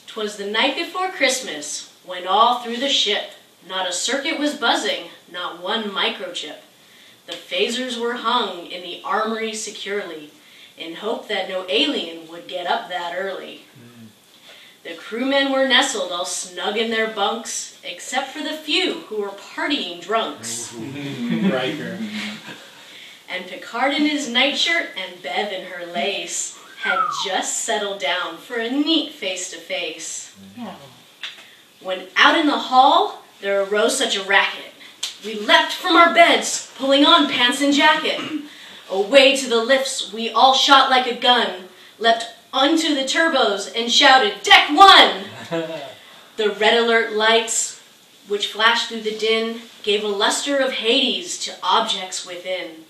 'Twas the night before Christmas, when all through the ship, not a circuit was buzzing, not one microchip. The phasers were hung in the armory securely, in hope that no alien would get up that early. The crewmen were nestled all snug in their bunks, except for the few who were partying drunks. Riker. And Picard in his nightshirt and Bev in her lace had just settled down for a neat face-to-face. When out in the hall, there arose such a racket. We leapt from our beds, pulling on pants and jacket. Away to the lifts, we all shot like a gun, leapt onto the turbos and shouted, "Deck 1!" The red alert lights, which flashed through the din, gave a luster of Hades to objects within.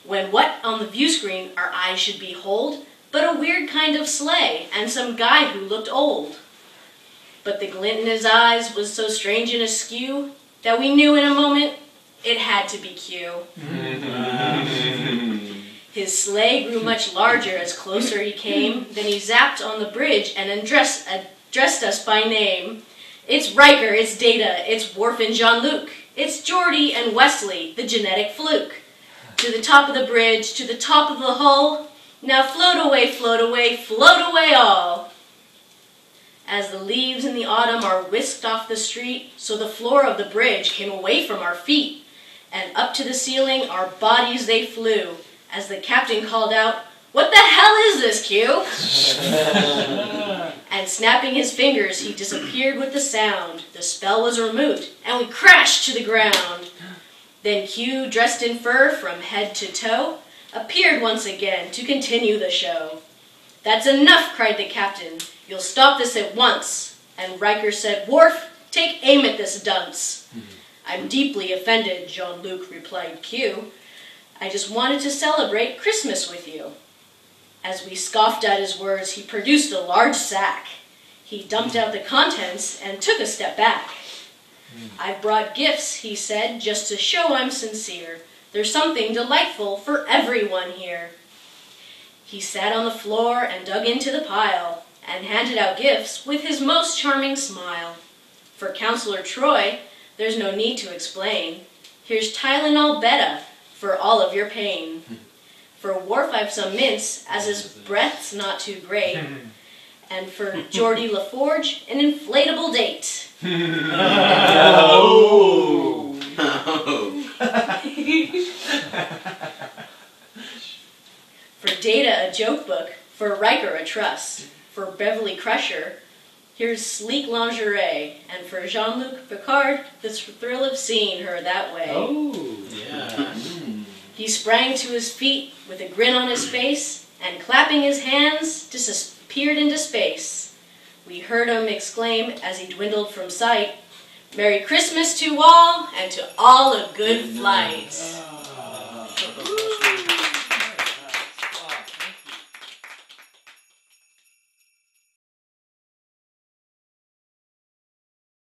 When what on the view screen our eyes should behold, but a weird kind of sleigh and some guy who looked old. But the glint in his eyes was so strange and askew that we knew in a moment it had to be Q. His sleigh grew much larger as closer he came. Then he zapped on the bridge and addressed us by name. It's Riker, it's Data, it's Worf and Jean-Luc. It's Geordi and Wesley, the genetic fluke. To the top of the bridge, to the top of the hull. Now float away, float away, float away all. As the leaves in the autumn are whisked off the street, so the floor of the bridge came away from our feet. And up to the ceiling our bodies they flew. As the captain called out, "What the hell is this, Q?" And snapping his fingers, he disappeared with the sound. The spell was removed, and we crashed to the ground. Then Q, dressed in fur from head to toe, appeared once again to continue the show. "That's enough," cried the captain. "You'll stop this at once." And Riker said, "Worf, take aim at this dunce." "I'm deeply offended," Jean-Luc replied Q. "I just wanted to celebrate Christmas with you." As we scoffed at his words, he produced a large sack. He dumped out the contents and took a step back. "I've brought gifts," he said, "just to show I'm sincere. There's something delightful for everyone here." He sat on the floor and dug into the pile and handed out gifts with his most charming smile. For Counselor Troy, there's no need to explain. Here's Tylenol Beta for all of your pain. For Worf, I've some mints, as his breath's not too great. And for Geordi LaForge, an inflatable date. For Data, a joke book. For Riker, a truss. For Beverly Crusher, here's sleek lingerie. And for Jean-Luc Picard, the thrill of seeing her that way. Oh, yeah. He sprang to his feet with a grin on his face, and clapping his hands, disappeared into space. We heard him exclaim as he dwindled from sight, "Merry Christmas to all, and to all a good flight."